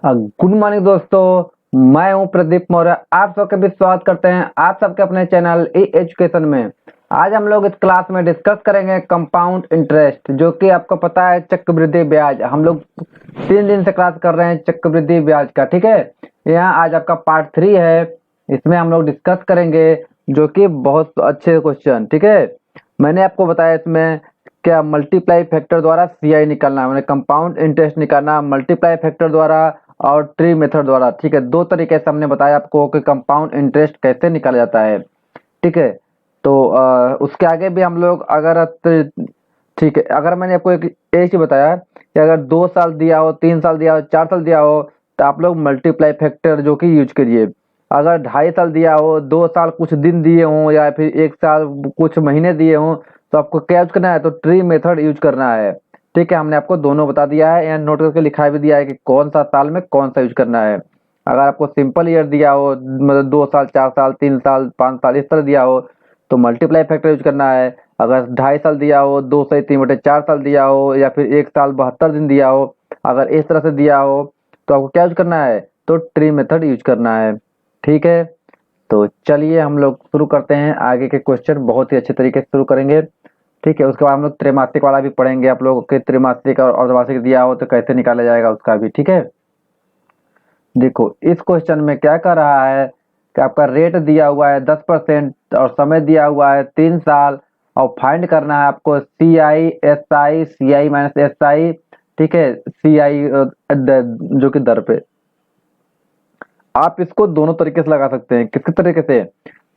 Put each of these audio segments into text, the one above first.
Good morning दोस्तों, मैं हूं प्रदीप मौर्य। आप सबका भी स्वागत करते हैं आप सबके अपने चैनल ई एजुकेशन में। आज हम लोग इस क्लास में डिस्कस करेंगे कंपाउंड इंटरेस्ट, जो कि आपको पता है चक्रवृद्धि ब्याज। हम लोग 3 दिन से क्लास कर रहे हैं चक्रवृद्धि ब्याज का। ठीक है, यहाँ आज आपका पार्ट 3 है। इसमें हम लोग डिस्कस करेंगे जो कि बहुत अच्छे क्वेश्चन। ठीक है, मैंने आपको बताया इसमें क्या मल्टीप्लाई फैक्टर द्वारा सीआई निकालना, मैंने कंपाउंड इंटरेस्ट निकालना मल्टीप्लाई फैक्टर द्वारा और ट्री मेथड द्वारा। ठीक है, 2 तरीके से हमने बताया आपको कि कंपाउंड इंटरेस्ट कैसे निकाला जाता है। ठीक है, तो उसके आगे भी हम लोग ठीक है, अगर मैंने आपको एक चीज बताया कि अगर 2 साल दिया हो, 3 साल दिया हो, 4 साल दिया हो, तो आप लोग मल्टीप्लाई फैक्टर जो कि यूज करिए। अगर 2.5 साल दिया हो, 2 साल कुछ दिन दिए हों, या फिर 1 साल कुछ महीने दिए हों, तो आपको क्या यूज करना है, तो ट्री मेथड यूज करना है। ठीक है, हमने आपको दोनों बता दिया है, यहाँ नोट करके लिखा भी दिया है कि कौन सा साल में कौन सा यूज करना है। अगर आपको सिंपल ईयर दिया हो, मतलब 2 साल, 4 साल, 3 साल, 5 साल इस तरह दिया हो, तो मल्टीप्लाई फैक्टर यूज करना है। अगर 2.5 साल दिया हो, 2 से 3 बटे 4 साल दिया हो, या फिर 1 साल 72 दिन दिया हो, अगर इस तरह से दिया हो, तो आपको क्या यूज करना है, तो ट्री मेथड यूज करना है। ठीक है, तो चलिए हम लोग शुरू करते हैं। आगे के क्वेश्चन बहुत ही अच्छे तरीके से शुरू करेंगे। ठीक है, उसके बाद हम लोग त्रैमासिक वाला भी पढ़ेंगे। आप लोग के त्रैमासिक और अर्धवार्षिक दिया हो तो कैसे निकाला जाएगा उसका भी। ठीक है, देखो इस क्वेश्चन में क्या कर रहा है कि आपका रेट दिया हुआ है 10% और समय दिया हुआ है 3 साल, और फाइंड करना है आपको C I S I, C I minus S I. ठीक है, सी आई जो कि दर पे। आप इसको दोनों तरीके से लगा सकते हैं। किसके तरीके से?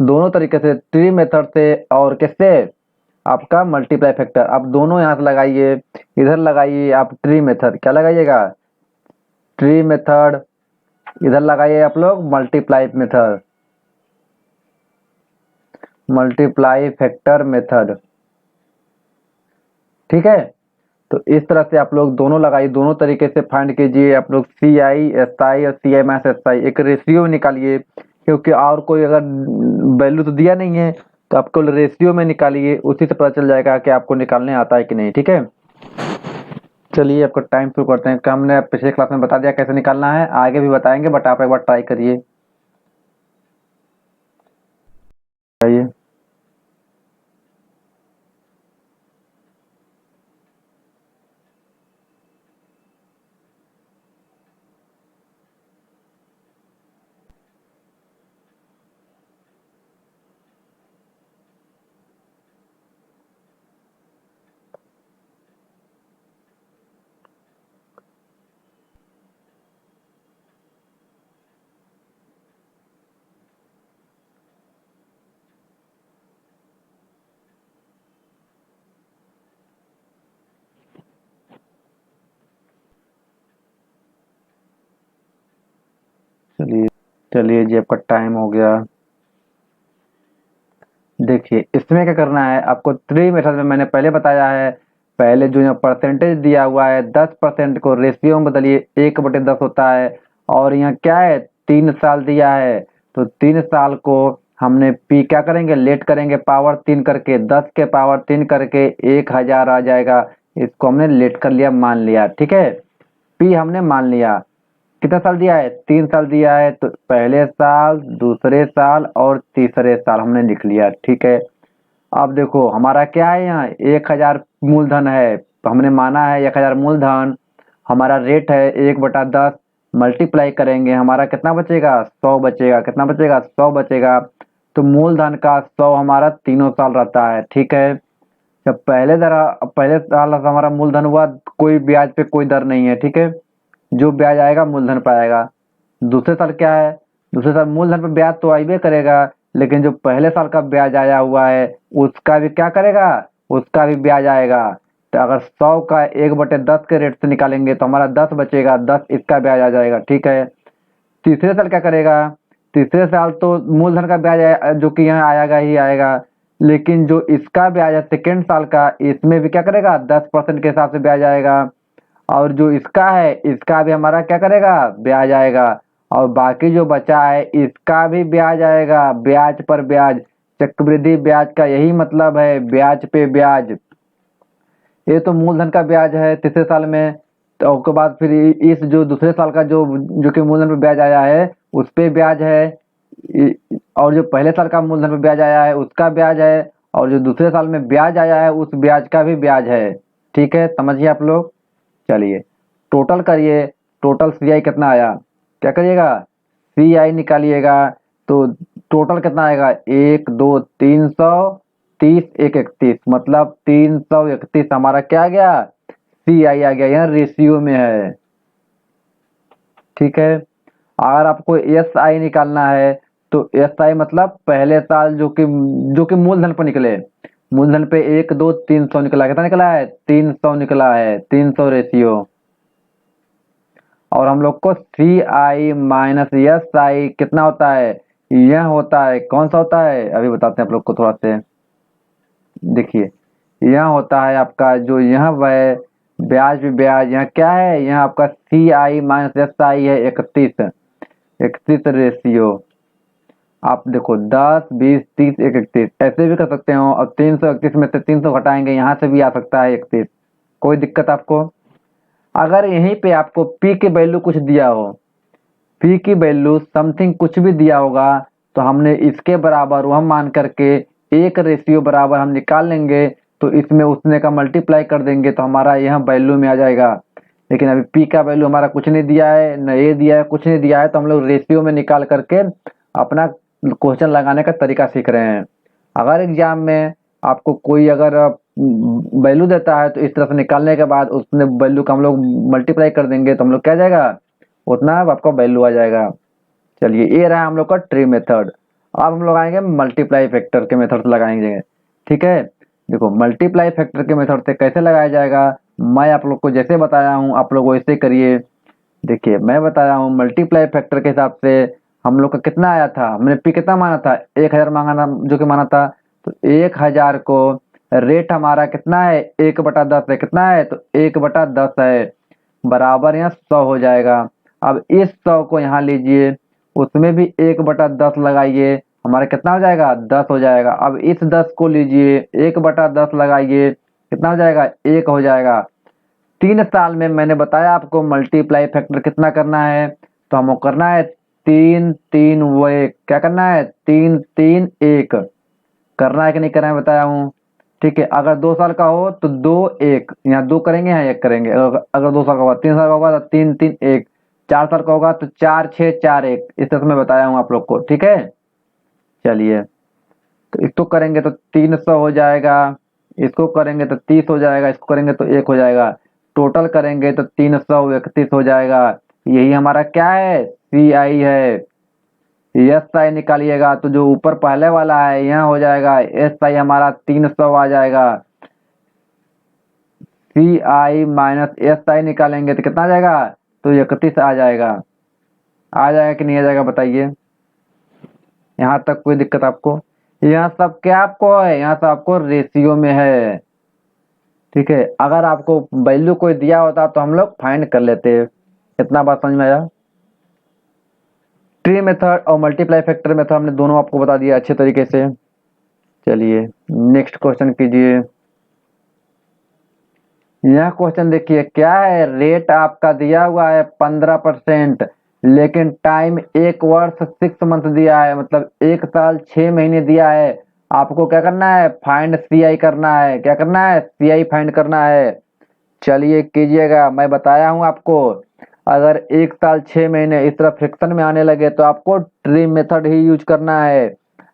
दोनों तरीके से, ट्री मेथड से और किससे, आपका मल्टीप्लाई फैक्टर। आप दोनों यहाँ से लगाइए, इधर लगाइए आप ट्री मेथड। क्या लगाइएगा? Tree method. इधर लगाइए आप लोग multiply method, multiply factor method. ठीक है, तो इस तरह से आप लोग दोनों लगाइए, दोनों तरीके से फाइंड कीजिए। आप लोग सी आई एस आई और सी आई माइनस एस आई एक रेशियो निकालिए, क्योंकि और कोई अगर वैल्यू तो दिया नहीं है, तो आपको रेशियो में निकालिए। उसी से पता चल जाएगा कि आपको निकालने आता है कि नहीं। ठीक है, चलिए आपका टाइम शुरू करते हैं। हमने पिछले क्लास में बता दिया कैसे निकालना है, आगे भी बताएंगे, बट आप एक बार ट्राई करिए। बताइए। चलिए चलिए जी, आपका टाइम हो गया। देखिए इसमें क्या करना है आपको, थ्री मेथड में मैंने पहले बताया है। पहले जो यहाँ परसेंटेज दिया हुआ है 10% को रेशियो में बदलिए, 1/10 होता है। और यहाँ क्या है, 3 साल दिया है, तो 3 साल को हमने पी क्या करेंगे, लेट करेंगे पावर 3 करके, 10 के पावर 3 करके 1000 आ जाएगा। इसको हमने लेट कर लिया, मान लिया। ठीक है, पी हमने मान लिया। कितना साल दिया है, 3 साल दिया है, तो पहले साल, दूसरे साल और तीसरे साल हमने लिख लिया। ठीक है, अब देखो हमारा क्या है, यहाँ 1000 मूलधन है, तो हमने माना है 1000 मूलधन। हमारा रेट है 1/10, मल्टीप्लाई करेंगे, हमारा कितना बचेगा, 100 बचेगा। कितना बचेगा, 100 बचेगा। तो मूलधन का 100 हमारा तीनों साल रहता है। ठीक है, जब पहले साल हमारा मूलधन हुआ, कोई ब्याज पे कोई दर नहीं है। ठीक है, जो ब्याज आएगा मूलधन पर आएगा। दूसरे साल क्या है, दूसरे साल मूलधन पर ब्याज तो आइबे करेगा, लेकिन जो पहले साल का ब्याज आया हुआ है उसका भी क्या करेगा, उसका भी ब्याज आएगा। तो अगर 100 का 1/10 के रेट से निकालेंगे तो हमारा 10 बचेगा, 10 इसका ब्याज आ जाएगा। ठीक है, तीसरे साल क्या करेगा, तीसरे साल तो मूलधन का ब्याज जो कि यहाँ आएगा ही आएगा, लेकिन जो इसका ब्याज है सेकेंड साल का, इसमें भी क्या करेगा, 10% के हिसाब से ब्याज आएगा। और जो इसका है, इसका भी हमारा क्या करेगा, ब्याज आएगा। और बाकी जो बचा है इसका भी ब्याज आएगा, ब्याज पर ब्याज। चक्रवृद्धि ब्याज का यही मतलब है, ब्याज पे ब्याज। ये तो मूलधन का ब्याज है तीसरे साल में, तो उसके बाद फिर इस जो दूसरे साल का जो जो कि मूलधन पे ब्याज आया है उस पे ब्याज है, और जो पहले साल का मूलधन पे ब्याज आया है उसका ब्याज है, और जो दूसरे साल में ब्याज आया है उस ब्याज का भी ब्याज है। ठीक है, समझिए आप लोग। चलिए टोटल करिए, टोटल सीआई कितना आया, क्या करिएगा, सीआई निकालिएगा। तो टोटल कितना आएगा, 1 2 3 30 1 31, मतलब 331 हमारा क्या आ गया, सीआई आ गया, यहाँ रेशियो में है। ठीक है, अगर आपको एस आई निकालना है तो एस आई मतलब पहले साल जो कि मूलधन पर निकले, मूलधन पे 1 2 300 निकला, कितना निकला है, 300 निकला है, 300 रेशियो। और हम लोग को सी आई माइनस एस आई कितना होता है, यह होता है, कौन सा होता है अभी बताते हैं आप लोग को थोड़ा से। देखिए यह होता है आपका जो यहाँ वह ब्याज भी ब्याज, यहाँ क्या है, यहाँ आपका सी आई माइनस एस आई है 31, 31 रेशियो। आप देखो 10 20 30 1 31 ऐसे भी कर सकते हो, और 331 में से 300 घटाएंगे, यहाँ से भी आ सकता है 31, कोई दिक्कत आपको। अगर यहीं पे आपको पी की वैल्यू कुछ दिया हो, पी की वैल्यू समथिंग कुछ भी दिया होगा, तो हमने इसके बराबर वह मान करके एक रेशियो बराबर हम निकाल लेंगे, तो इसमें उतने का मल्टीप्लाई कर देंगे तो हमारा यह वैल्यू में आ जाएगा। लेकिन अभी पी का वैल्यू हमारा कुछ नहीं दिया है, न ए दिया है, कुछ नहीं दिया है, तो हम लोग रेशियो में निकाल करके अपना क्वेश्चन लगाने का तरीका सीख रहे हैं। अगर एग्जाम में आपको कोई अगर वैल्यू देता है तो इस तरह से निकालने के बाद उसने वैल्यू का हम लोग मल्टीप्लाई कर देंगे, तो हम लोग क्या आ जाएगा, उतना आपका वैल्यू आ जाएगा। चलिए ये रहा हम लोग का ट्री मेथड। अब हम लोग आएंगे मल्टीप्लाई फैक्टर के मेथड से लगाएंगे। ठीक है, देखो मल्टीप्लाई फैक्टर के मेथड से कैसे लगाया जाएगा, मैं आप लोग को जैसे बताया हूँ आप लोग वैसे करिए। देखिए मैं बताया हूँ मल्टीप्लाई फैक्टर के हिसाब से हम लोग का कितना आया था, हमने पी कितना माना था, 1000 मांगा था, जो कि माना था। तो 1000 को रेट हमारा कितना है, 1/10 है, कितना है, तो 1/10 है, बराबर यहाँ 100 हो जाएगा। अब इस 100 को यहाँ लीजिए, उसमें भी 1/10 लगाइए, हमारा कितना हो जाएगा, 10 हो जाएगा। अब इस 10 को लीजिए, 1/10 लगाइए, कितना हो जाएगा, 1 हो जाएगा। 3 साल में मैंने बताया आपको मल्टीप्लाई फैक्टर कितना करना है, तो हमको करना है 3 3 1, क्या करना है, 3 3 1 करना है कि नहीं करना है बताया हूँ। ठीक है, अगर 2 साल का हो तो 2 1, यहाँ 2 करेंगे, यहाँ 1 करेंगे। अगर 2 साल का होगा, 3 साल का होगा तो 3 3 1, 4 साल का होगा तो 4 6 4 1, इस तरह से मैं बताया हूँ आप लोग को। ठीक है, चलिए तो इसको करेंगे तो 300 हो जाएगा, इसको करेंगे तो 30 हो जाएगा, इसको करेंगे तो 1 हो जाएगा, टोटल करेंगे तो 331 हो जाएगा। यही हमारा क्या है, सी आई है। एस आई निकालिएगा तो जो ऊपर पहले वाला है यहाँ हो जाएगा, एस आई हमारा 300 आ जाएगा। सी आई माइनस एस आई निकालेंगे तो कितना आ जाएगा, तो 31 आ जाएगा कि नहीं आ जाएगा बताइए। यहाँ तक कोई दिक्कत आपको, यहाँ सब क्या आपको है, यहाँ सब आपको रेशियो में है। ठीक है, अगर आपको वैल्यू कोई दिया होता तो हम लोग फाइंड कर लेते। इतना बात समझ में आया। ट्री मेथड और मल्टीप्लाई फैक्टर मेथड हमने दोनों आपको बता दिया अच्छे तरीके से। चलिए नेक्स्ट क्वेश्चन कीजिए। यह क्वेश्चन देखिए क्या है, रेट आपका दिया हुआ है 15%, लेकिन टाइम 1 वर्ष 6 मंथ दिया है, मतलब 1 साल 6 महीने दिया है। आपको क्या करना है, फाइंड सी आई करना है, क्या करना है, सी आई फाइंड करना है। चलिए कीजिएगा, मैं बताया हूं आपको। अगर 1 साल 6 महीने इस तरह फ्रिक्शन में आने लगे तो आपको ट्री मेथड ही यूज करना है।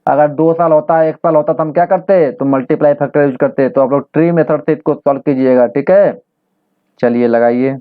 अगर 2 साल होता है, 1 साल होता तो हम क्या करते, तो मल्टीप्लाई फैक्टर यूज करते। तो आप लोग ट्री मेथड से इसको सॉल्व कीजिएगा। ठीक है, चलिए लगाइए।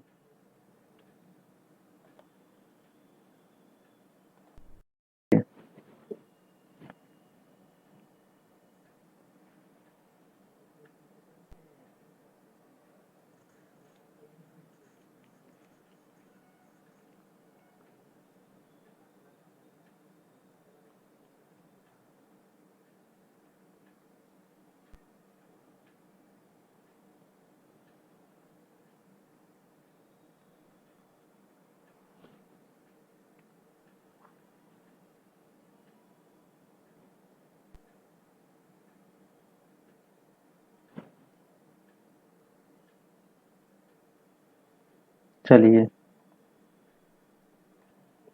चलिए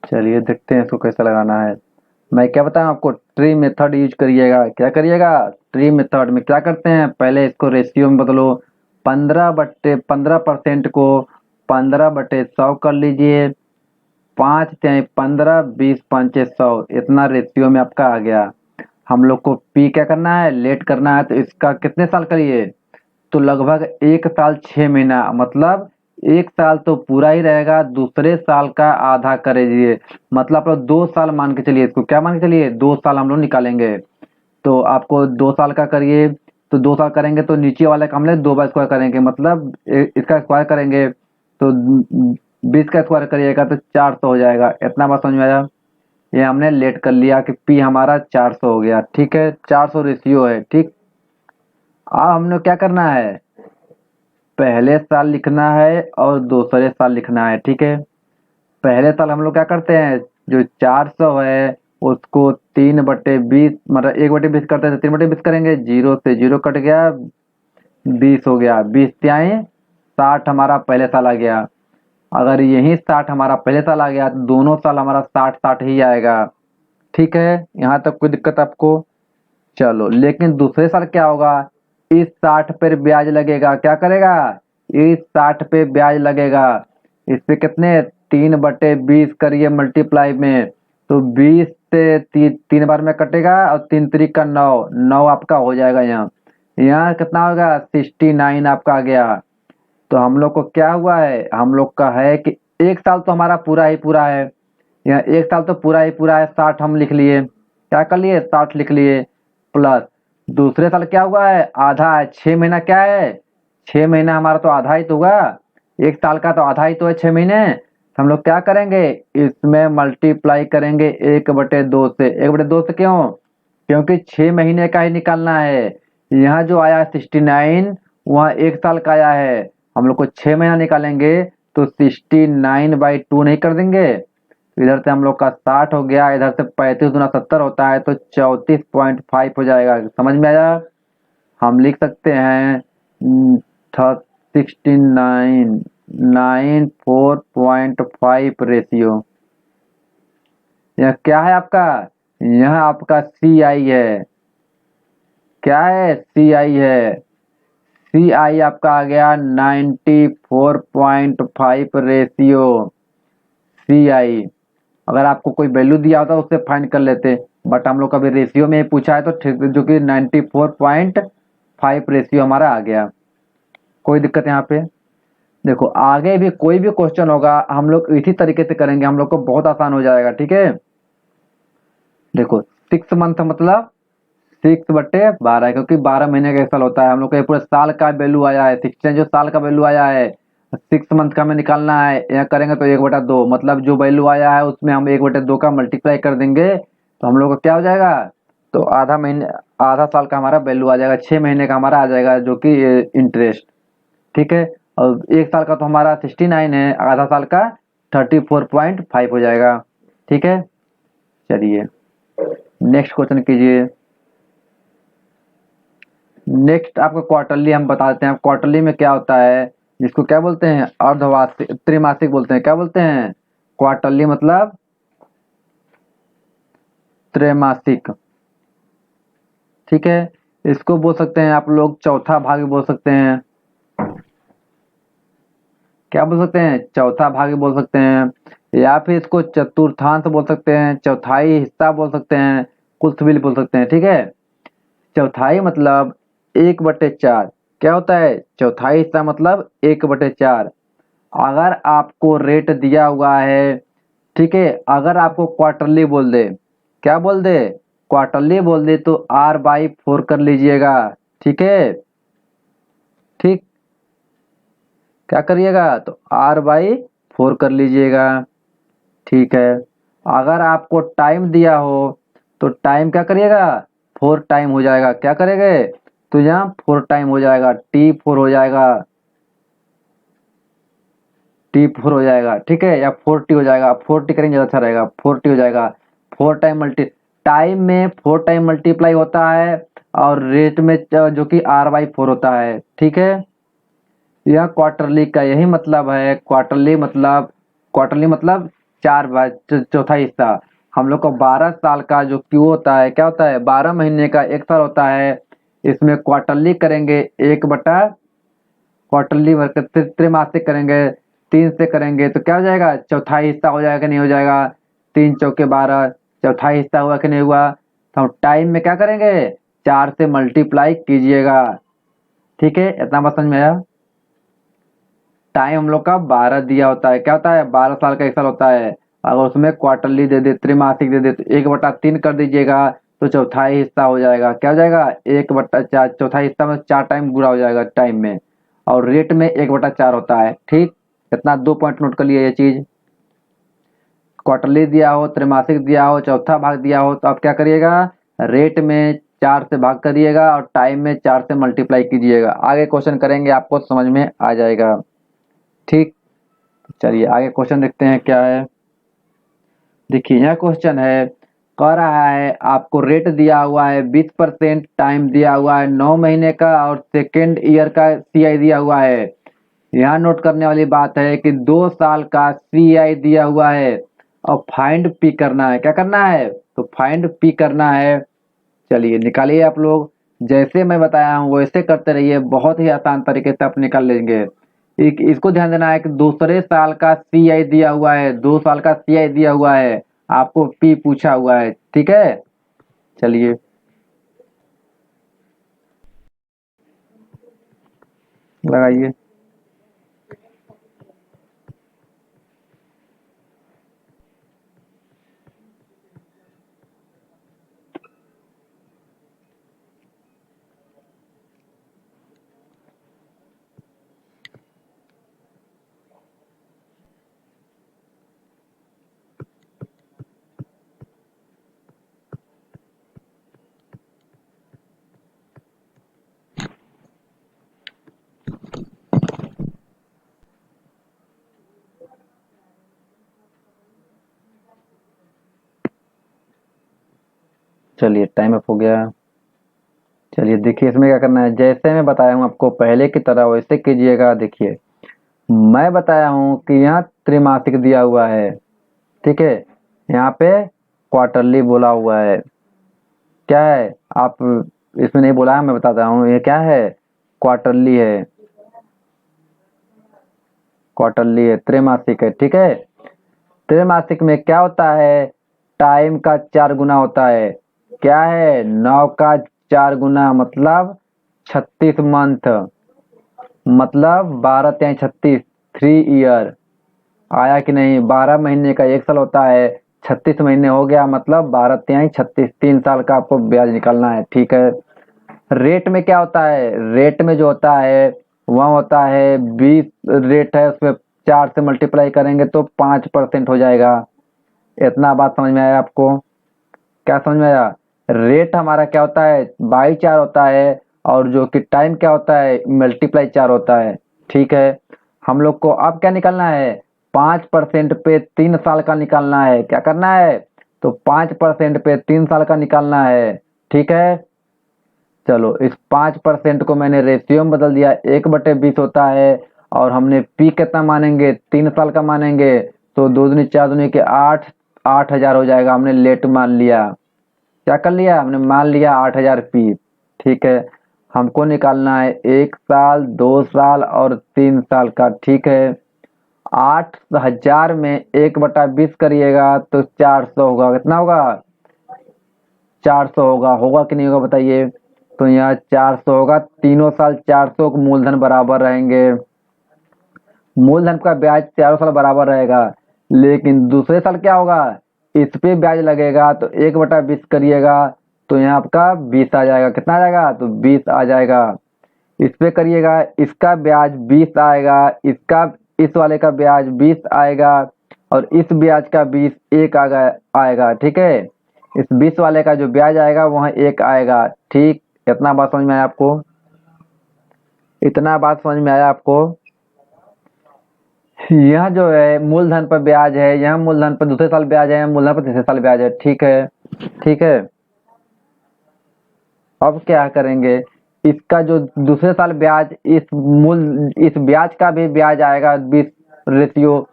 चलिए देखते हैं इसको कैसे लगाना है। मैं क्या बताऊं आपको, ट्री मेथड यूज करिएगा। क्या करिएगा, ट्री मेथड में क्या करते हैं, पहले इसको रेशियो में बदलो। 15% को 15/100 कर लीजिए। 5×15 20×5 100, इतना रेशियो में आपका आ गया। हम लोग को पी क्या करना है, लेट करना है। तो इसका कितने साल करिए, तो लगभग 1 साल 6 महीना, मतलब 1 साल तो पूरा ही रहेगा, दूसरे साल का आधा करिए। मतलब आप लोग 2 साल मान के चलिए, इसको क्या मान के चलिए, 2 साल हम लोग निकालेंगे। तो आपको 2 साल का करिए, तो 2 साल करेंगे तो नीचे वाले का हम लोग 2 बार स्क्वायर करेंगे, मतलब इसका स्क्वायर करेंगे तो 20 का स्क्वायर करिएगा तो 400 हो जाएगा। इतना बात समझ में आया। ये हमने लेट कर लिया कि पी हमारा 400 हो गया। ठीक है, 400 रेशियो है। ठीक, अब हमने क्या करना है, पहले साल लिखना है और दूसरे साल लिखना है। ठीक है, पहले साल हम लोग क्या करते हैं, जो 400 है उसको 3/20, मतलब 1/20 करते हैं तो 3/20 करेंगे, 0 से 0 कट गया, 20 हो गया। 20 त्याई 60 हमारा पहले साल आ गया। अगर यही 60 हमारा पहले साल आ गया तो दोनों साल हमारा 60-60 ही आएगा। ठीक है, यहाँ तक कोई दिक्कत आपको। चलो, लेकिन दूसरे साल क्या होगा, इस 60 पर ब्याज लगेगा। क्या करेगा, इस 60 पे ब्याज लगेगा। इस पे कितने, 3/20 करिए मल्टीप्लाई में, तो 20 से 3 बार में कटेगा और 3×3 = 9, 9 आपका हो जाएगा। यहाँ यहाँ कितना होगा, 69 आपका आ गया। तो हम लोग को क्या हुआ है, हम लोग का है कि 1 साल तो हमारा पूरा ही पूरा है। यहाँ 1 साल तो पूरा ही पूरा है, 60 हम लिख लिए। क्या कर लिए, 60 लिख लिए। प्लस दूसरे साल क्या हुआ है, आधा है। 6 महीना क्या है, 6 महीना हमारा तो आधा ही तो हुआ। 1 साल का तो आधा ही तो है 6 महीने। तो हम लोग क्या करेंगे, इसमें मल्टीप्लाई करेंगे 1/2 से। 1/2 से क्यों, क्योंकि 6 महीने का ही निकालना है। यहाँ जो आया 69, वहाँ 1 साल का आया है। हम लोग को 6 महीना निकालेंगे तो 69/2 नहीं कर देंगे। इधर से हम लोग का 60 हो गया, इधर से 35×70 होता है तो 34.5 हो जाएगा। समझ में आया। हम लिख सकते हैं 69 94.5 रेशियो। यह क्या है आपका, यह आपका सी आई है। क्या है, सी आई है। सी आई आपका आ गया 94.5 रेशियो। सी आई, अगर आपको कोई वैल्यू दिया होता उससे फाइंड कर लेते, बट हम लोग कभी रेशियो में पूछा है तो ठीक, जो कि 94.5 रेशियो हमारा आ गया। कोई दिक्कत यहाँ पे। देखो, आगे भी कोई भी क्वेश्चन होगा हम लोग इसी तरीके से करेंगे, हम लोग को बहुत आसान हो जाएगा। ठीक है, देखो 6 मंथ मतलब 6/12, क्योंकि 12 महीने का एक साल होता है। हम लोग को पूरे साल का वैल्यू आया है, 16 जो साल का वैल्यू आया है, 6 मंथ का हमें निकालना है। यहाँ करेंगे तो 1/2, मतलब जो वैल्यू आया है उसमें हम 1/2 का मल्टीप्लाई कर देंगे तो हम लोग का क्या हो जाएगा, तो आधा साल का हमारा वैल्यू आ जाएगा, 6 महीने का हमारा आ जाएगा जो कि इंटरेस्ट। ठीक है, और 1 साल का तो हमारा 69 है, आधा साल का 34.5 हो जाएगा। ठीक है, चलिए नेक्स्ट क्वेश्चन कीजिए। नेक्स्ट आपको क्वार्टरली हम बता देते हैं। क्वार्टरली में क्या होता है, जिसको क्या बोलते हैं, अर्धवार्षिक त्रिमासिक बोलते हैं। क्या बोलते हैं, क्वार्टरली मतलब त्रैमासिक। ठीक है, इसको बोल सकते हैं आप लोग चौथा भाग बोल सकते हैं। क्या बोल सकते हैं, चौथा भाग बोल सकते हैं, या फिर इसको चतुर्थांश बोल सकते हैं, चौथाई हिस्सा बोल सकते हैं, कुछ भी बोल सकते हैं। ठीक है, चौथाई मतलब 1/4। क्या होता है, चौथाई हिस्सा मतलब 1/4। अगर आपको रेट दिया हुआ है, ठीक है, अगर आपको क्वार्टरली बोल दे, क्या बोल दे, क्वार्टरली बोल दे तो R/4 कर लीजिएगा। ठीक है, ठीक, क्या करिएगा, तो R/4 कर लीजिएगा। ठीक है, अगर आपको टाइम दिया हो तो टाइम क्या करिएगा, 4 टाइम हो जाएगा। क्या करेंगे, तो यहाँ 4 टाइम हो जाएगा, T4 हो जाएगा, T4 हो जाएगा। ठीक है, या 40 हो जाएगा, 40 करेंगे ज़्यादा अच्छा रहेगा, 40 हो जाएगा। 4 टाइम टाइम में 4 टाइम मल्टीप्लाई होता है और रेट में जो कि R/4 होता है। ठीक है, यह क्वार्टरली का यही मतलब है। क्वार्टरली मतलब चार भाग चौथा हिस्सा। हम लोग को 12 साल का जो क्यू होता है, क्या होता है, 12 महीने का एक साल होता है। इसमें क्वार्टरली करेंगे 1/, क्वार्टरली त्रैमासिक करेंगे 3 से करेंगे तो क्या हो जाएगा, चौथाई हिस्सा हो जाएगा, नहीं हो जाएगा। 3 चौके 12, चौथाई हिस्सा हुआ कि नहीं हुआ। तो हम टाइम में क्या करेंगे, 4 से मल्टीप्लाई कीजिएगा। ठीक है, इतना बात समझ में आया। टाइम हम लोग का 12 दिया होता है, क्या होता है, 12 साल का एक साल होता है। अगर उसमें क्वार्टरली दे दे, त्रैमासिक दे दे तो 1/3 कर दीजिएगा तो चौथाई हिस्सा हो जाएगा। क्या हो जाएगा, 1/4, चौथाई हिस्सा में 4 टाइम गुणा हो जाएगा टाइम में। और रेट में 1/4 होता है। ठीक, इतना 2 पॉइंट नोट कर लिए ये चीज। क्वार्टरली दिया हो, त्रैमासिक दिया हो, चौथा भाग दिया हो तो आप क्या करिएगा, रेट में 4 से भाग करिएगा और टाइम में 4 से मल्टीप्लाई कीजिएगा। आगे क्वेश्चन करेंगे, आपको समझ में आ जाएगा। ठीक, चलिए आगे क्वेश्चन देखते हैं क्या है। देखिए यह क्वेश्चन है, कह रहा है आपको रेट दिया हुआ है 20%, टाइम दिया हुआ है 9 महीने का और सेकेंड ईयर का सीआई दिया हुआ है। यहाँ नोट करने वाली बात है कि 2 साल का सीआई दिया हुआ है और फाइंड पी करना है। क्या करना है, तो फाइंड पी करना है। चलिए निकालिए आप लोग, जैसे मैं बताया हूँ वैसे करते रहिए, बहुत ही आसान तरीके से आप निकाल लेंगे। इसको ध्यान देना है कि दूसरे साल का सीआई दिया हुआ है, 2 साल का सीआई दिया हुआ है, आपको पी पूछा हुआ है। ठीक है, चलिए लगाइए। चलिए टाइम अप हो गया। चलिए देखिए इसमें क्या करना है, जैसे मैं बताया हूँ आपको पहले की तरह वैसे कीजिएगा। देखिए मैं बताया हूँ कि यहाँ त्रैमासिक दिया हुआ है, ठीक है, यहाँ पे क्वार्टरली बोला हुआ है। क्या है, आप इसमें नहीं बोला है, मैं बताता हूँ ये क्या है, क्वार्टरली है, क्वार्टरली है, त्रैमासिक है। ठीक है, त्रैमासिक में क्या होता है, टाइम का 4 गुना होता है। क्या है, 9 का 4 गुना मतलब 36 मंथ, मतलब 12×3 = 3 ईयर। आया कि नहीं, 12 महीने का एक साल होता है, 36 महीने हो गया, मतलब 12×3 = 36, 3 साल का आपको ब्याज निकालना है। ठीक है, रेट में क्या होता है, रेट में जो होता है वह होता है 20 रेट है, उसमें 4 से मल्टीप्लाई करेंगे तो 5% हो जाएगा। इतना बात समझ में आया आपको, क्या समझ में आया। रेट हमारा क्या होता है, बाई 4 होता है और जो कि टाइम क्या होता है, मल्टीप्लाई 4 होता है। ठीक है, हम लोग को अब क्या निकालना है, 5% पे 3 साल का निकालना है। क्या करना है, तो 5% पे 3 साल का निकालना है। ठीक है, चलो इस 5% को मैंने रेशियो में बदल दिया, 1/20 होता है और हमने पी कितना मानेंगे, 3 साल का मानेंगे तो 2 दूनी 4 दूनी के 8, 8,000 हो जाएगा। हमने लेट मान लिया, क्या कर लिया, हमने मान लिया 8,000 पी। ठीक है, हमको निकालना है 1 साल, 2 साल और 3 साल का। ठीक है, 8,000 में 1/20 करिएगा तो 400 होगा। कितना होगा, 400 होगा। होगा कि नहीं होगा बताइए, तो यहाँ 400 होगा। तीनों साल 400 मूलधन बराबर रहेंगे, मूलधन का ब्याज चारों साल बराबर रहेगा। लेकिन दूसरे साल क्या होगा, इस पे ब्याज लगेगा तो 1/20 करिएगा तो यहाँ आपका 20 आ जाएगा। कितना आ जाएगा, तो 20 आ जाएगा। इस पे करिएगा, इसका ब्याज 20 आएगा, इसका इस वाले का ब्याज 20 आएगा और इस ब्याज का 20 एक आएगा। ठीक है, इस 20 वाले का जो ब्याज आएगा वह 1 आएगा। ठीक, इतना बात समझ में आया आपको, इतना बात समझ में आया आपको। यह जो है मूलधन पर ब्याज है, यह मूलधन पर दूसरे साल ब्याज है, मूलधन पर तीसरे साल ब्याज है। ठीक है, ठीक है, अब क्या करेंगे, इसका जो दूसरे साल ब्याज, इस ब्याज का भी ब्याज आएगा 20 रेशियो।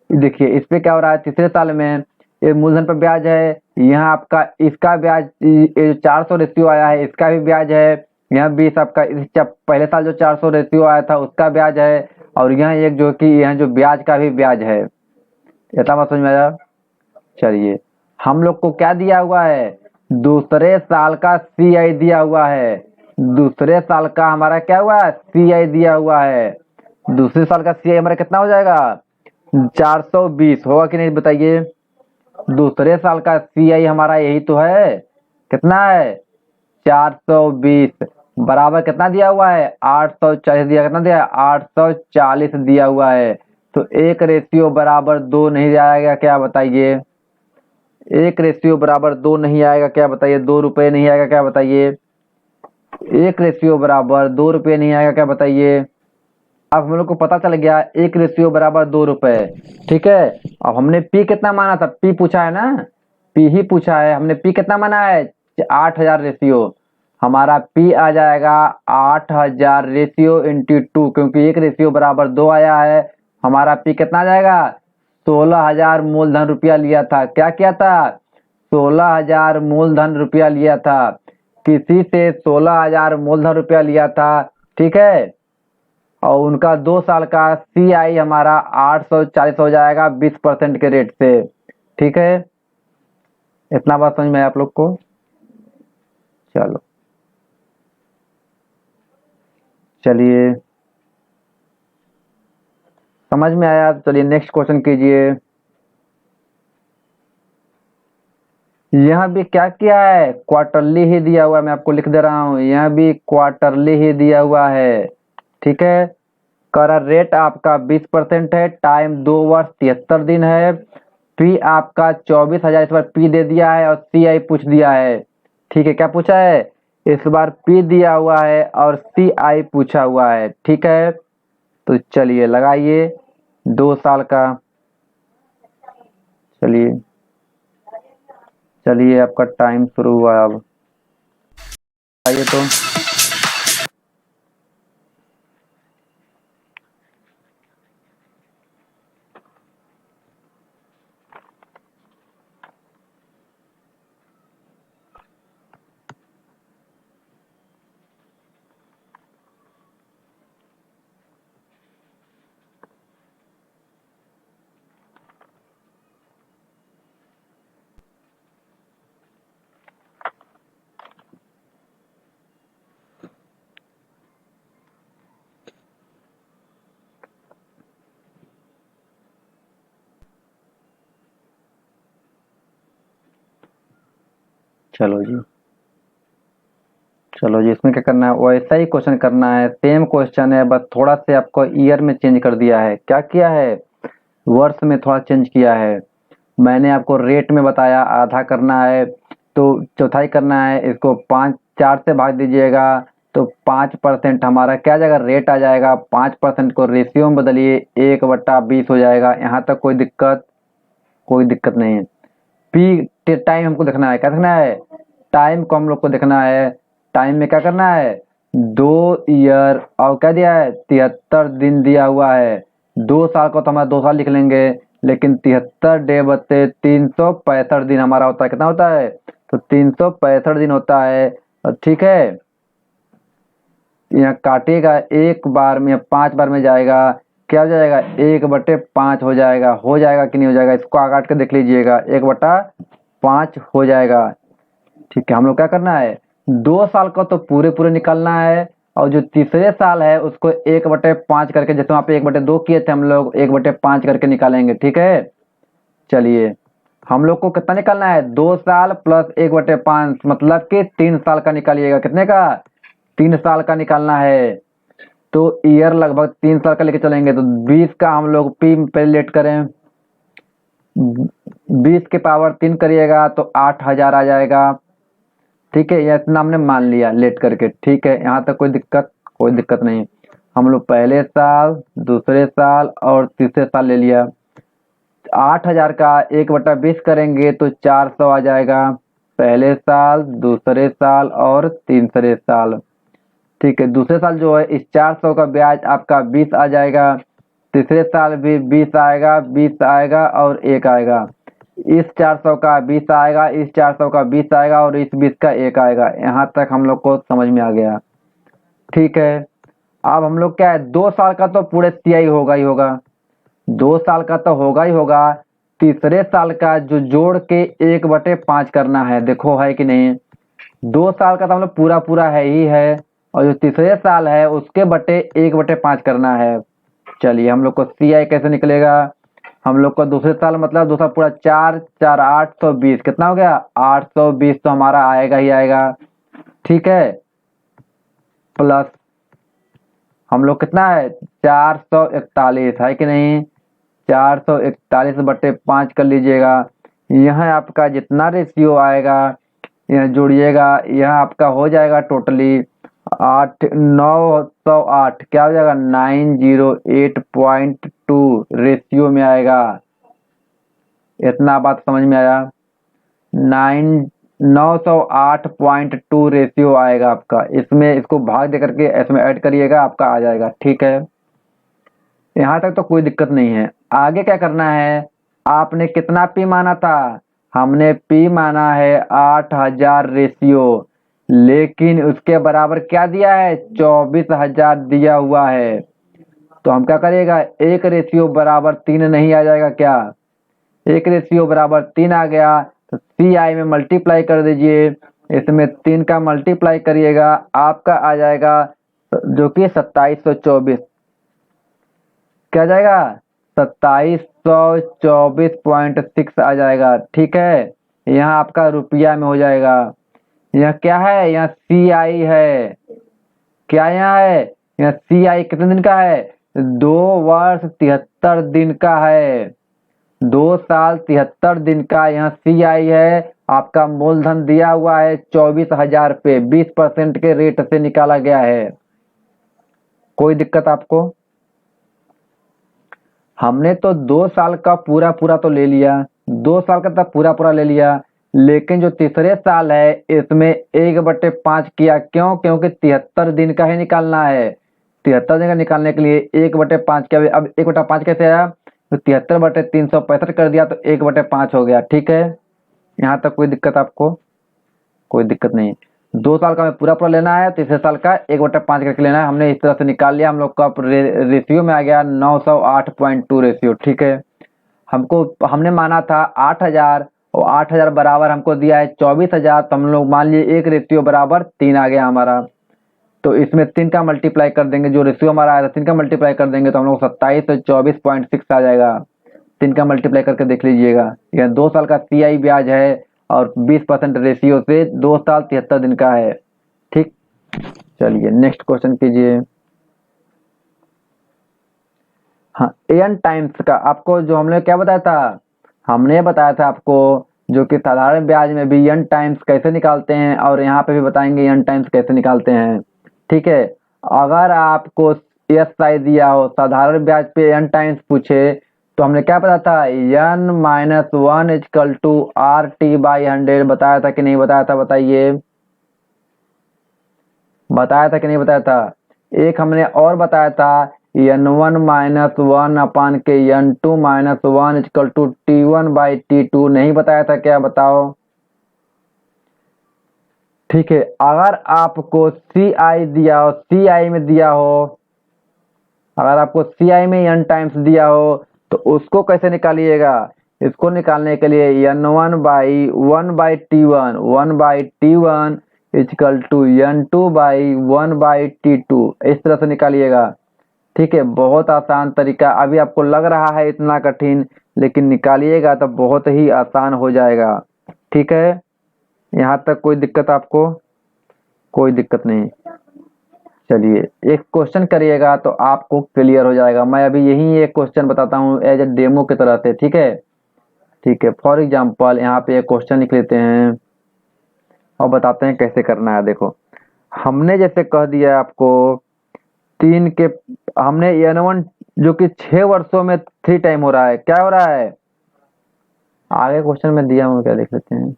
देखिए इस पे क्या हो रहा है, तीसरे साल में ये मूलधन पर ब्याज है, यहाँ आपका इसका ब्याज 400 रेशियो आया है, इसका भी ब्याज है। यहाँ 20 आपका पहले साल जो 400 रेशियो आया था उसका ब्याज है, और यहाँ एक जो कि यहाँ जो ब्याज का भी ब्याज है। इतना बात समझ में आया। चलिए हम लोग को क्या दिया हुआ है, दूसरे साल का CI दिया हुआ है। दूसरे साल का हमारा क्या हुआ है, CI दिया हुआ है। दूसरे साल का CI हमारा कितना हो जाएगा, 420 होगा कि नहीं बताइए। दूसरे साल का CI हमारा यही तो है, कितना है 420, बराबर कितना दिया हुआ है 840 दिया, कितना दिया है 840 दिया हुआ है। तो 1:2 नहीं आएगा क्या बताइए, 1:2 नहीं आएगा क्या बताइए, 2 रुपये नहीं आएगा क्या बताइए, 1:2 नहीं आएगा क्या बताइए। अब हम लोग को पता चल गया 1:2 ठीक है। अब हमने पी कितना माना था, पी पूछा है ना, पी ही पूछा है, हमने पी कितना माना है 8000 रेशियो। हमारा पी आ जाएगा 8000 रेशियो इंटू 2, क्योंकि 1:2 आया है। हमारा पी कितना आ जाएगा, 16,000 मूलधन रुपया लिया था। क्या किया था, 16,000 मूलधन रुपया लिया था, किसी से 16,000 मूलधन रुपया लिया था, ठीक है। और उनका 2 साल का CI हमारा 840 हो जाएगा 20% के रेट से, ठीक है। इतना बात समझ में आया आप लोग को। चलो चलिए समझ में आया, चलिए नेक्स्ट क्वेश्चन कीजिए। यहाँ भी क्या किया है, क्वार्टरली ही दिया हुआ है, मैं आपको लिख दे रहा हूँ, यहाँ भी क्वार्टरली ही दिया हुआ है, ठीक है। करंट रेट आपका 20% है, टाइम 2 वर्ष 73 दिन है, पी आपका 24,000 इस बार पी दे दिया है, और CI पूछ दिया है, ठीक है। क्या पूछा है, इस बार पी दिया हुआ है और CI पूछा हुआ है, ठीक है। तो चलिए लगाइए 2 साल का, चलिए चलिए आपका टाइम शुरू हुआ अब, आइए तो। चलो जी, चलो जी, इसमें क्या करना है, वैसा ही क्वेश्चन करना है, सेम क्वेश्चन है, बस थोड़ा से आपको ईयर में चेंज कर दिया है। क्या किया है, वर्ष में थोड़ा चेंज किया है। मैंने आपको रेट में बताया आधा करना है, तो चौथाई करना है, इसको 4 से भाग दीजिएगा, तो 5% हमारा क्या आ जाएगा, रेट आ जाएगा। 5% को रेशियो में बदलिए, 1/20 हो जाएगा। यहाँ तक कोई दिक्कत, कोई दिक्कत नहीं है। पी टाइम हमको देखना है, क्या देखना है, टाइम को हम लोग को देखना है। टाइम में क्या करना है, 2 ईयर और क्या दिया है 73 दिन दिया हुआ है। 2 साल को तो हमारा 2 साल लिख लेंगे, लेकिन 73 डे बते 365 दिन हमारा होता है, कितना होता है, तो 365 दिन होता है, ठीक है। यहाँ काटेगा एक बार में, 5 बार में जाएगा, क्या हो जाएगा 1/5 हो जाएगा कि नहीं हो जाएगा, इसको काट के देख लीजिएगा, 1/5 हो जाएगा, ठीक है। हम लोग क्या करना है, 2 साल का तो पूरे पूरे निकालना है, और जो तीसरे साल है उसको 1/5 करके, जैसे वहाँ पे 1/2 किए थे हम लोग, 1/5 करके निकालेंगे, ठीक है। चलिए हम लोग को कितना निकालना है, 2 साल प्लस 1/5, मतलब कि 3 साल का निकालिएगा। कितने का, 3 साल का निकालना है। तो ईयर लगभग 3 साल का लेके चलेंगे, तो 20 का हम लोग पी पे लेट करें, 20 के पावर 3 करिएगा तो 8,000 आ जाएगा, ठीक है। ये इतना हमने मान लिया लेट करके, ठीक है। यहाँ तक कोई दिक्कत नहीं। हम लोग पहले साल, दूसरे साल और तीसरे साल ले लिया। 8,000 का 1/20 करेंगे तो 400 आ जाएगा, पहले साल, दूसरे साल और तीसरे साल। ठीक है, दूसरे साल जो है इस 400 का ब्याज आपका 20 आ जाएगा, तीसरे साल भी 20 आएगा, 20 आएगा और 1 आएगा। इस 400 का 20 आएगा, इस 400 का 20 आएगा और इस 20 का 1 आएगा। यहाँ तक हम लोग को समझ में आ गया। ठीक है, अब हम लोग क्या है, 2 साल का तो पूरे सीआई होगा ही होगा, 2 साल का तो होगा ही होगा। तीसरे साल का जो जोड़ के 1/5 करना है, देखो है कि नहीं। 2 साल का तो हम लोग पूरा पूरा है ही है, और जो तीसरे साल है उसके बटे 1/5 करना है। चलिए, हम लोग को सीआई कैसे निकलेगा। हम लोग को दूसरे साल मतलब दूसरा पूरा 4 4 820 कितना हो गया, 820 तो हमारा आएगा ही आएगा। ठीक है, प्लस हम लोग कितना है 441 है कि नहीं, 441/5 कर लीजिएगा। यह आपका जितना रेशियो आएगा यह जोड़िएगा, यह आपका हो जाएगा टोटली 908, क्या हो जाएगा 908.2 रेशियो में आएगा। इतना बात समझ में आया, 908.2 रेशियो आएगा आपका। इसमें इसको भाग दे करके इसमें ऐड करिएगा, आपका आ जाएगा। ठीक है, यहाँ तक तो कोई दिक्कत नहीं है। आगे क्या करना है, आपने कितना पी माना था, हमने पी माना है 8000 रेशियो, लेकिन उसके बराबर क्या दिया है, 24,000 दिया हुआ है। तो हम क्या करेगा, 1:3 नहीं आ जाएगा क्या, 1:3 आ गया तो सी आई में मल्टीप्लाई कर दीजिए, इसमें 3 का मल्टीप्लाई करिएगा, आपका आ जाएगा जो कि 2724, क्या जाएगा 2724.6 आ जाएगा। ठीक है, यहाँ आपका रुपया में हो जाएगा। यह क्या है, यह सी आई है, क्या यहाँ है, यह सी आई कितने दिन का है, 2 वर्ष 73 दिन का है, 2 साल 73 दिन का यहाँ सी आई है। आपका मूलधन दिया हुआ है 24,000 रुपये, 20% के रेट से निकाला गया है। कोई दिक्कत आपको, हमने तो 2 साल का पूरा पूरा तो ले लिया, 2 साल का तो पूरा पूरा ले लिया, लेकिन जो तीसरे साल है इसमें 1/5 किया। क्यों, क्योंकि 73 दिन का ही निकालना है, 73 दिन का निकालने के लिए 1/5 किया। अब 1/5 कैसे आया, तो 73/365 कर दिया तो 1/5 हो गया। ठीक है, यहाँ तक कोई दिक्कत आपको, कोई दिक्कत नहीं। 2 साल का हमें पूरा पूरा लेना है, तीसरे साल का 1/5 करके लेना है। हमने इस तरह से निकाल लिया, हम लोग का रेशियो में आ गया 908.2 रेशियो। ठीक है, हमको हमने माना था 8000 और 8000 बराबर हमको दिया है 24,000, तो हम लोग मान लिए 1:3 आ गया हमारा। तो इसमें 3 का मल्टीप्लाई कर देंगे, जो रेशियो हमारा आया था 3 का मल्टीप्लाई कर देंगे तो हम लोग 2724.6 आ जाएगा। 3 का मल्टीप्लाई करके देख लीजिएगा, यह 2 साल का सी आई ब्याज है और 20% रेशियो से 2 साल 73 दिन का है। ठीक, चलिए नेक्स्ट क्वेश्चन कीजिए। हाँ, एन टाइम्स का आपको जो हमने क्या बताया था, हमने बताया था आपको जो कि साधारण ब्याज में भी एन टाइम्स कैसे निकालते हैं, और यहाँ पे भी बताएंगे एन टाइम्स कैसे निकालते हैं। ठीक है, अगर आपको एस आई दिया हो, साधारण ब्याज पे एन टाइम्स पूछे, तो हमने क्या बताया था, n-1 = RT/100 बताया था कि नहीं बताया था, बताइए, बताया था कि नहीं बताया था। एक हमने और बताया था n1 - 1 अपान के n2 - 1 = T1/T2, नहीं बताया था क्या, बताओ। ठीक है, अगर आपको सी आई दिया हो, सी आई में दिया हो, अगर आपको सी आई में n टाइम्स दिया हो तो उसको कैसे निकालिएगा, इसको निकालने के लिए n1/1/T1 1/T1 = n2/1/T2 इस तरह से निकालिएगा। ठीक है, बहुत आसान तरीका, अभी आपको लग रहा है इतना कठिन, लेकिन निकालिएगा तो बहुत ही आसान हो जाएगा। ठीक है, यहाँ तक कोई दिक्कत आपको, कोई दिक्कत नहीं। चलिए एक क्वेश्चन करिएगा तो आपको क्लियर हो जाएगा। मैं अभी यही एक क्वेश्चन बताता हूँ एज ए डेमो की तरह से। ठीक है, ठीक है, फॉर एग्जांपल यहाँ पे एक क्वेश्चन लिख लेते हैं और बताते हैं कैसे करना है। देखो, हमने जैसे कह दिया आपको 3 के, हमने n1 जो कि 6 वर्षों में 3 टाइम हो रहा है, क्या हो रहा है, आगे क्वेश्चन में दिया हूँ, क्या लिख लेते हैं,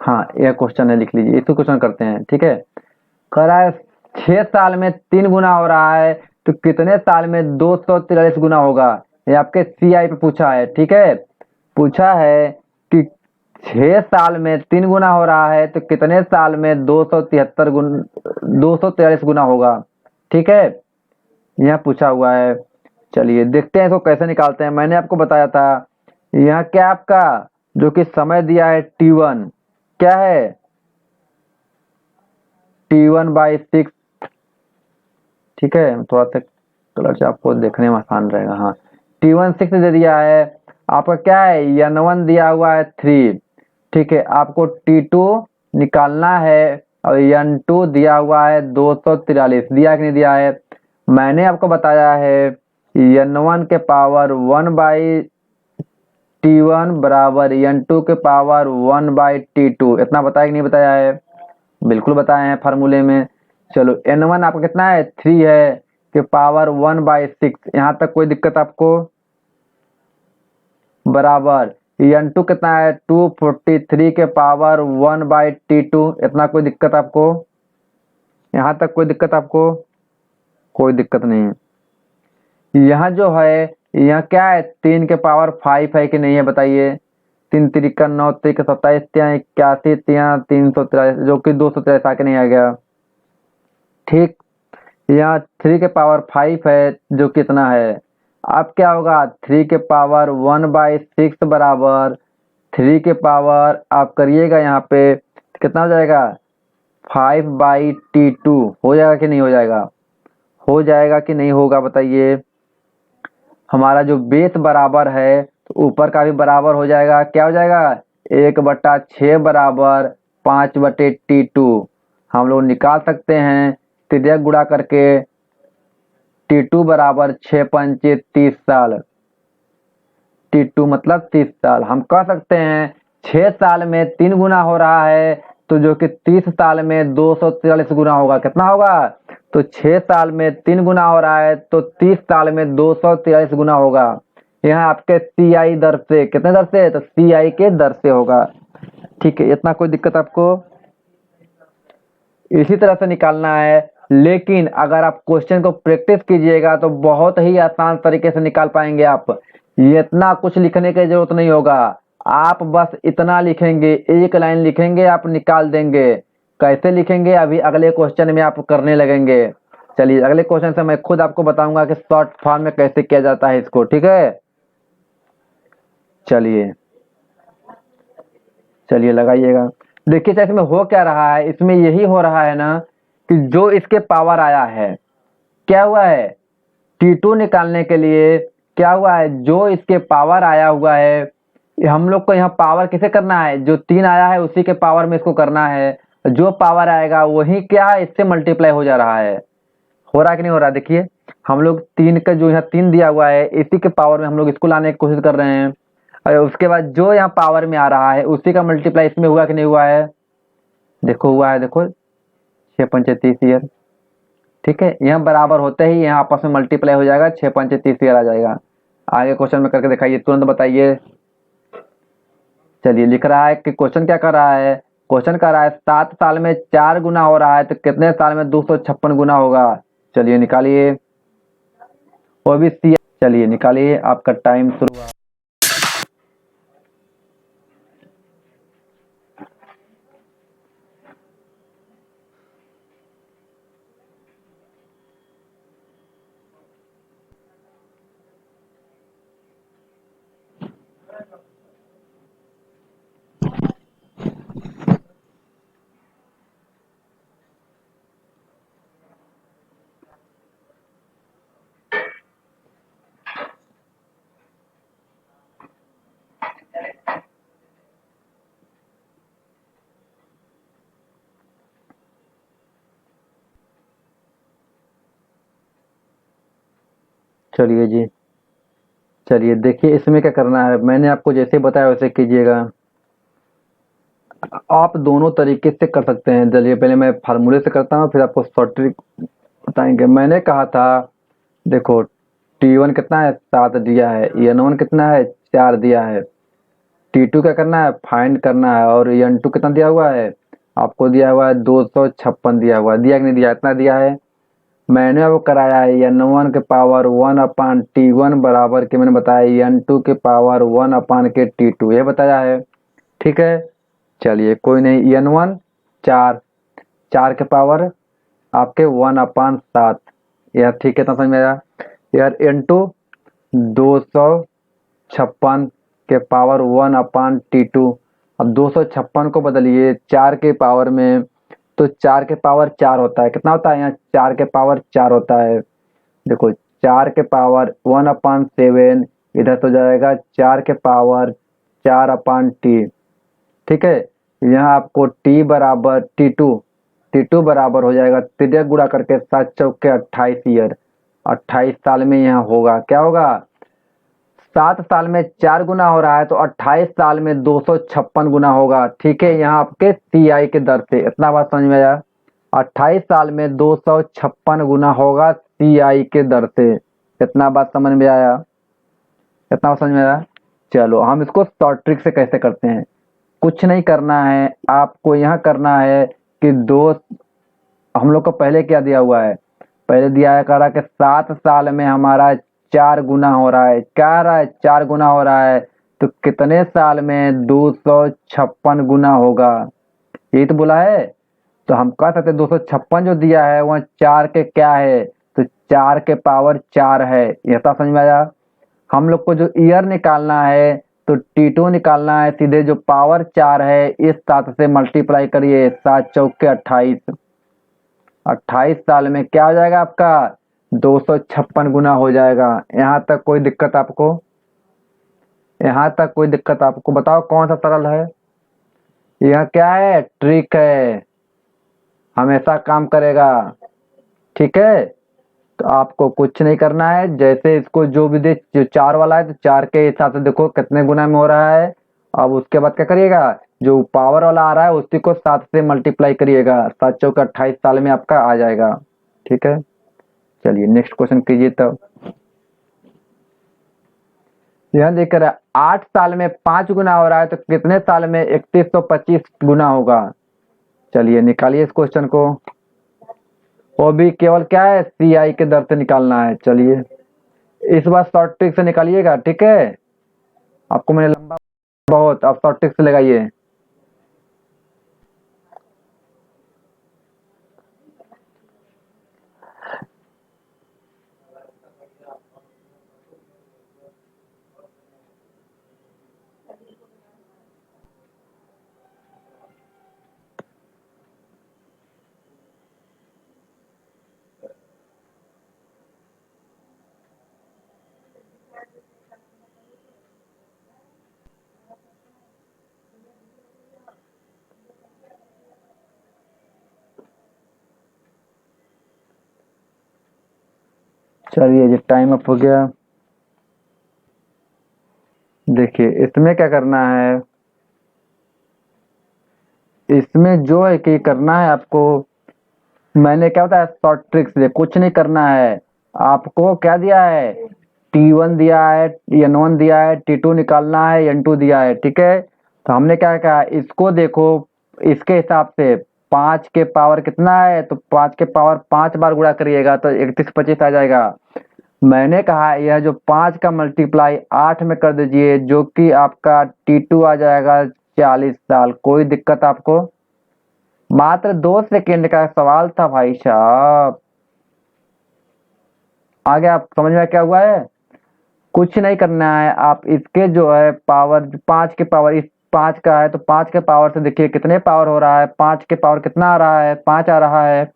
हाँ यह क्वेश्चन है, लिख लीजिए, इसको क्वेश्चन करते हैं। ठीक है, कह रहा है 6 साल में 3 गुना हो रहा है तो कितने साल में 243 गुना होगा? ये आपके सीआई पे पूछा है, ठीक है। पूछा है कि 6 साल में 3 गुना हो रहा है तो कितने साल में 243 गुना होगा, ठीक है। यहाँ पूछा हुआ है। चलिए देखते हैं इसको कैसे निकालते हैं। मैंने आपको बताया था यहाँ क्या आपका जो कि समय दिया है T1 क्या है, T1/6, ठीक है। थोड़ा सा कलर से आपको देखने में आसान रहेगा। हाँ, T1 6 दे दिया है। आपका क्या है, N1 दिया हुआ है 3, ठीक है। आपको T2 निकालना है और N2 दिया हुआ है 243, दिया कि नहीं दिया है? मैंने आपको बताया है N1 के पावर 1/T1 बराबर N2 के पावर 1/T2, इतना बताया कि नहीं बताया है? बिल्कुल बताए हैं फार्मूले में। चलो N1 आपका कितना है, 3 है के पावर 1/6, यहाँ तक कोई दिक्कत आपको? बराबर N2 कितना है, 243 के पावर 1/T2, इतना कोई दिक्कत आपको? यहाँ तक कोई दिक्कत आपको? कोई दिक्कत नहीं। यहाँ जो है यहाँ क्या है, 3 के पावर 5 है कि नहीं है बताइए? 3 त्रिका 9 त्रिका 27 ત્યાં 81 ત્યાં 343 जो कि 243 आके नहीं आ गया, ठीक। यहाँ 3 के पावर 5 है जो कितना है, अब क्या होगा 3 के पावर 1/6 बराबर 3 के पावर आप करिएगा यहाँ पे कितना हो जाएगा, 5/T2 हो जाएगा कि नहीं हो जाएगा? हो जाएगा कि नहीं होगा बताइए? हमारा जो बेस बराबर है तो ऊपर का भी बराबर हो जाएगा, क्या हो जाएगा 1/6 बराबर 5/T2। हम लोग निकाल सकते हैं त्रिज्या गुणा करके, T2 बराबर 6 पंचे 30 साल, T2 मतलब 30 साल। हम कह सकते हैं 6 साल में 3 गुना हो रहा है तो जो कि 30 साल में 243 गुना होगा, कितना होगा? तो 6 साल में 3 गुना हो रहा है तो 30 साल में 243 गुना होगा। यहाँ आपके CI दर से, कितने दर से? तो CI के दर से होगा, ठीक है। इतना कोई दिक्कत आपको? इसी तरह से निकालना है, लेकिन अगर आप क्वेश्चन को प्रैक्टिस कीजिएगा तो बहुत ही आसान तरीके से निकाल पाएंगे आप। इतना कुछ लिखने की जरूरत नहीं होगा, आप बस इतना लिखेंगे, एक लाइन लिखेंगे आप निकाल देंगे। कैसे लिखेंगे अभी अगले क्वेश्चन में आप करने लगेंगे। चलिए अगले क्वेश्चन से मैं खुद आपको बताऊंगा कि शॉर्ट फॉर्म में कैसे किया जाता है इसको, ठीक है। चलिए चलिए लगाइएगा। देखिए चाहे इसमें हो क्या रहा है, इसमें यही हो रहा है ना कि जो इसके पावर आया है, क्या हुआ है T2 निकालने के लिए क्या हुआ है, जो इसके पावर आया हुआ है हम लोग को यहाँ पावर किसे करना है, जो 3 आया है उसी के पावर में इसको करना है। जो पावर आएगा वही क्या है, इससे मल्टीप्लाई हो जा रहा है। हो रहा है कि नहीं हो रहा? देखिए हम लोग 3 का जो यहाँ 3 दिया हुआ है इसी के पावर में हम लोग इसको लाने की कोशिश कर रहे हैं, और उसके बाद जो यहाँ पावर में आ रहा है उसी का मल्टीप्लाई इसमें हुआ कि नहीं हुआ है? देखो हुआ है, देखो 6 पंचे 30 ईयर, ठीक है। यहाँ बराबर होते ही यहाँ आपस में मल्टीप्लाई हो जाएगा, 6 पंचे 30 ईयर आ जाएगा। आगे क्वेश्चन में करके दिखाइए, तुरंत बताइए। चलिए लिख रहा है कि क्वेश्चन क्या कर रहा है, क्वेश्चन कर रहा है 7 साल में 4 गुना हो रहा है तो कितने साल में 256 गुना होगा? चलिए निकालिए, वो भी सी। चलिए निकालिए, आपका टाइम शुरू हुआ। चलिए जी, चलिए देखिए इसमें क्या करना है, मैंने आपको जैसे बताया वैसे कीजिएगा। आप दोनों तरीके से कर सकते हैं। चलिए पहले मैं फार्मूले से करता हूँ फिर आपको शॉर्ट ट्रिक बताएंगे। मैंने कहा था देखो T1 कितना है, 7 दिया है, N1 कितना है, 4 दिया है, T2 क्या करना है, फाइंड करना है, और N2 कितना दिया हुआ है, आपको दिया हुआ है 256 दिया हुआ है, दिया कि नहीं दिया, इतना दिया है। मैंने वो कराया है n1 के पावर 1/t1 बराबर के मैंने बताया n2 के पावर 1/t2 ये बताया है। ठीक है, चलिए कोई नहीं, n1 4, 4 के पावर आपके 1/7, यह ठीक है, तो समझ में आया यार। n2 256 के पावर 1/t2। अब 256 को बदलिए 4 के पावर में, तो 4 के पावर 4 होता है, कितना होता है यहाँ, 4 के पावर 4 होता है। देखो 4 के पावर 1/7, इधर तो जाएगा 4 के पावर 4/t। ठीक है, यहाँ आपको t बराबर t2 बराबर हो जाएगा, तिर्यक गुणा करके 7 चौके 28 ईयर, 28 साल में यहाँ होगा, क्या होगा, 7 साल में 4 गुना हो रहा है तो 28 साल में 256 गुना होगा। ठीक है, यहाँ आपके CI के दर से, इतना बात समझ में आया। 28 साल में 256 गुना होगा CI के दर से, इतना बात समझ में आया, इतना बात समझ में आया। चलो हम इसको शॉर्ट ट्रिक से कैसे करते हैं, कुछ नहीं करना है आपको, यहाँ करना है कि हम लोग को पहले क्या दिया हुआ है, पहले दिया है कह रहा कि 7 साल में हमारा 4 गुना हो रहा है, क्या आ रहा है, 4 गुना हो रहा है, तो कितने साल में 256 गुना होगा, यही तो बोला है। तो हम कह सकते 256 जो दिया है वह 4 के क्या है, तो 4 के पावर 4 है, यह तो समझ में आया। हम लोग को जो ईयर निकालना है तो T2 निकालना है, सीधे जो पावर 4 है इस 7 से मल्टीप्लाई करिए, 7 चौके 28, 28 साल में क्या हो जाएगा आपका, 256 गुना हो जाएगा। यहाँ तक कोई दिक्कत आपको, यहाँ तक कोई दिक्कत आपको, बताओ कौन सा सरल है, यह क्या है, ट्रिक है, हमेशा काम करेगा। ठीक है, तो आपको कुछ नहीं करना है, जैसे इसको जो भी दे, जो 4 वाला है तो 4 के हिसाब से देखो कितने गुना में हो रहा है। अब उसके बाद क्या करिएगा, जो पावर वाला आ रहा है उसी को 7 से मल्टीप्लाई करिएगा, 7 चौके 28 साल में आपका आ जाएगा। ठीक है, चलिए नेक्स्ट क्वेश्चन कीजिए। तब यह देख रहा है 8 साल में 5 गुना हो रहा है तो कितने साल में 3125 गुना होगा। चलिए निकालिए इस क्वेश्चन को, वो भी केवल क्या है, CI के दर से निकालना है। चलिए इस बार शॉर्ट ट्रिक से निकालिएगा, ठीक है, आपको मैंने लंबा बहुत, आप शॉर्ट ट्रिक से लगाइए। चलिए जी टाइम अप हो गया। देखिए इसमें क्या करना है, इसमें जो है कि करना है आपको, मैंने क्या बताया शॉर्ट ट्रिक से, कुछ नहीं करना है आपको, क्या दिया है, T1 दिया है, N1 दिया है, T2 निकालना है, N2 दिया है। ठीक है, तो हमने क्या कहा, इसको देखो, इसके हिसाब से 5 के पावर कितना है, तो 5 के पावर 5 बार गुणा करिएगा तो 3125 आ जाएगा। मैंने कहा यह जो 5 का मल्टीप्लाई 8 में कर दीजिए, जो कि आपका T2 आ जाएगा 40 साल। कोई दिक्कत आपको, मात्र 2 सेकेंड का सवाल था भाई साहब, आगे आप समझ में क्या हुआ है, कुछ नहीं करना है, आप इसके जो है पावर 5 के पावर, इस 5 का है तो 5 के पावर से देखिए कितने पावर हो रहा है, 5 के पावर कितना आ रहा है, 5 आ रहा है,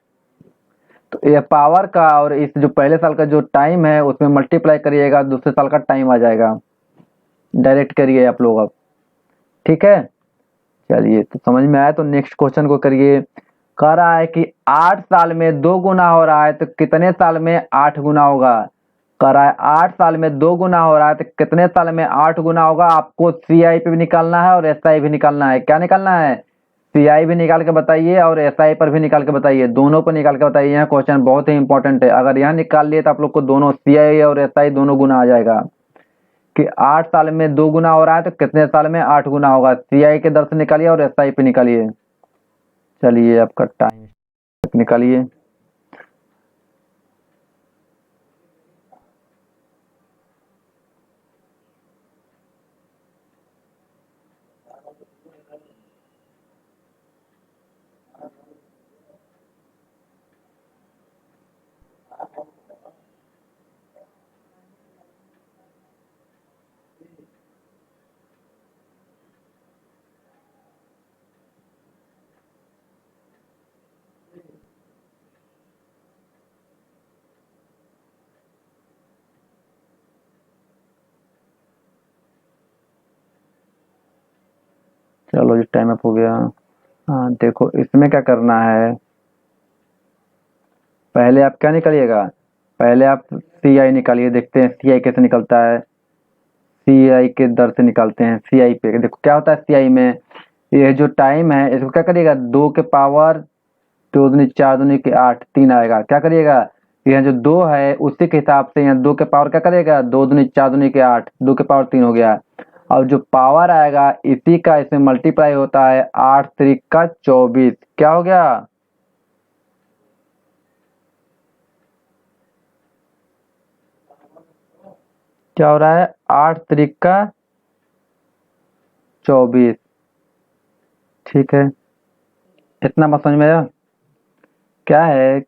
तो ये पावर का और इस जो पहले साल का जो टाइम है उसमें मल्टीप्लाई करिएगा, दूसरे साल का टाइम आ जाएगा, डायरेक्ट करिए आप लोग अब। ठीक है, चलिए तो समझ में आया, तो नेक्स्ट क्वेश्चन को करिए। कह रहा है कि 8 साल में 2 गुना हो रहा है तो कितने साल में 8 गुना होगा। कह रहा है 8 साल में 2 गुना हो रहा है तो कितने साल में 8 गुना होगा। आपको CI पे भी निकालना है और SI भी निकालना है। क्या निकालना है, CI भी निकाल के बताइए और SI पर भी निकाल के बताइए, दोनों पर निकाल के बताइए। यह क्वेश्चन बहुत ही इंपॉर्टेंट है, अगर यहाँ निकाल लिए तो आप लोग को दोनों CI और SI दोनों गुना आ जाएगा कि 8 साल में 2 गुना हो रहा है तो कितने साल में 8 गुना होगा। CI के दर से निकालिए और SI पे निकालिए। चलिए आपका टाइम निकालिए। चलो जी टाइम अप हो गया। हाँ देखो इसमें क्या करना है, पहले आप क्या निकालिएगा, पहले आप सी आई निकालिए, देखते हैं सी आई कैसे निकलता है। सी आई के दर से निकालते हैं। सी आई पे देखो क्या होता है, सी आई में ये जो टाइम है इसको क्या करिएगा, 2 के पावर 2 दूनी 4 दूनी के 8 3 आएगा। क्या करिएगा, यहाँ जो 2 है उसी के हिसाब से यहाँ 2 के पावर क्या करेगा, 2 दूनी 4 दूनी के 8 2 के पावर 3 हो गया। और जो पावर आएगा इसी का इसमें मल्टीप्लाई होता है, 8 3 का 24 क्या हो गया, क्या हो रहा है 8 3 का 24। ठीक है, इतना मत समझ में आया। क्या है,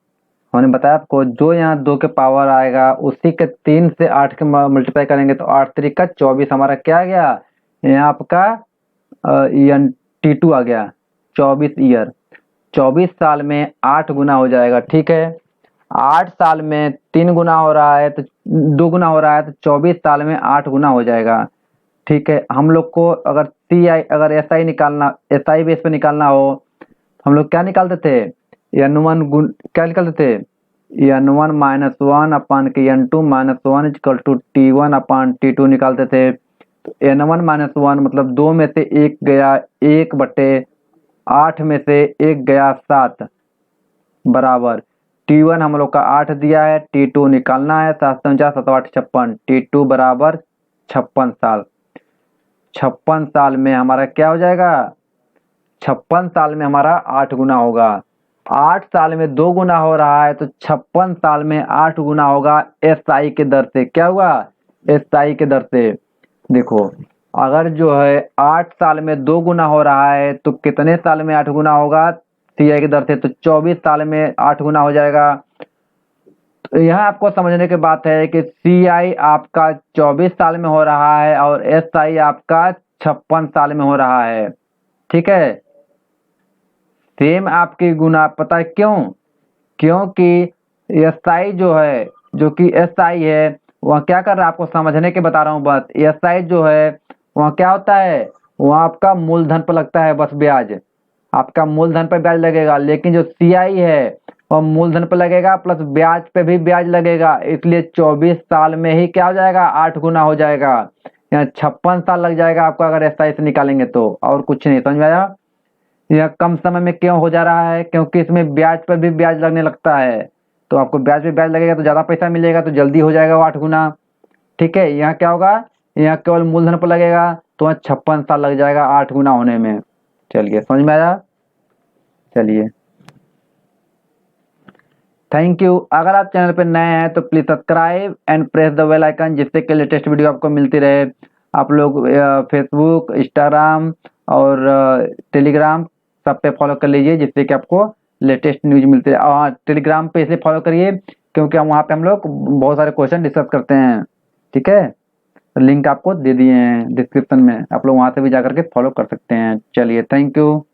हमने बताया आपको जो यहाँ 2 के पावर आएगा उसी के 3 से 8 के मल्टीप्लाई करेंगे तो 8 3 का 24 हमारा क्या आ गया, यहाँ आपका ईयर T2 आ गया, 24 ईयर। 24 साल में 8 गुना हो जाएगा। ठीक है, 8 साल में 3 गुना हो रहा है तो 2 गुना हो रहा है तो 24 साल में 8 गुना हो जाएगा। ठीक है, हम लोग को अगर सी आई अगर एस आई निकालना, एस आई बेस पे निकालना हो, हम लोग क्या निकालते थे, एन वन गुण क्या निकालते थे, N one minus one upon के N two minus one is equal to T one upon T two निकालते थे। तो एन वन माइनस वन मतलब 2 में से 1 गया 1/8 में से 1 गया 7 बराबर T1 हम लोग का 8 दिया है, T2 निकालना है, 7 49 7 8 56, T2 बराबर 56 साल। 56 साल में हमारा क्या हो जाएगा, 56 साल में हमारा 8 गुना होगा। 8 साल में 2 गुना हो रहा है तो 56 साल में 8 गुना होगा एस आई के दर से। क्या हुआ, एस आई के दर से। देखो अगर जो है 8 साल में 2 गुना हो रहा है तो कितने साल में 8 गुना होगा, सी आई की दर से, तो 24 साल में 8 गुना हो जाएगा। तो यहाँ आपको समझने की बात है कि सी आई आपका 24 साल में हो रहा है और एस आई आपका 56 साल में हो रहा है। ठीक है, सेम आपकी गुना, पता है क्यों, क्योंकि एस आई जो है, जो कि एस आई है वह क्या कर रहा है, आपको समझने के बता रहा हूँ बस। एस आई जो है वह क्या होता है, वह आपका मूलधन पर लगता है बस ब्याज, आपका मूलधन पर ब्याज लगेगा। लेकिन जो सी आई है वह मूलधन पर लगेगा प्लस ब्याज पे भी ब्याज लगेगा, इसलिए 24 साल में ही क्या हो जाएगा, 8 गुना हो जाएगा। यहाँ 56 साल लग जाएगा आपको अगर एस आई से निकालेंगे तो, और कुछ नहीं। समझ में आया, यह कम समय में क्यों हो जा रहा है, क्योंकि इसमें ब्याज पर भी ब्याज लगने लगता है, तो आपको ब्याज पे ब्याज लगेगा तो ज्यादा पैसा मिलेगा, तो जल्दी हो जाएगा वो 8 गुना। ठीक है, यहाँ क्या होगा, यहाँ केवल मूलधन पर लगेगा तो वहाँ 56 साल लग जाएगा 8 गुना होने में। चलिए समझ में आया, चलिए थैंक यू। अगर आप चैनल पर नए हैं तो please subscribe and press the bell icon, जिससे कि लेटेस्ट वीडियो आपको मिलती रहे। आप लोग फेसबुक इंस्टाग्राम और टेलीग्राम सब पे फॉलो कर लीजिए, जिससे कि आपको लेटेस्ट न्यूज मिलती है। और टेलीग्राम पे इसे फॉलो करिए क्योंकि वहाँ पे हम लोग बहुत सारे क्वेश्चन डिस्कस करते हैं। ठीक है, लिंक आपको दे दिए हैं डिस्क्रिप्शन में, आप लोग वहाँ से भी जा करके फॉलो कर सकते हैं। चलिए थैंक यू।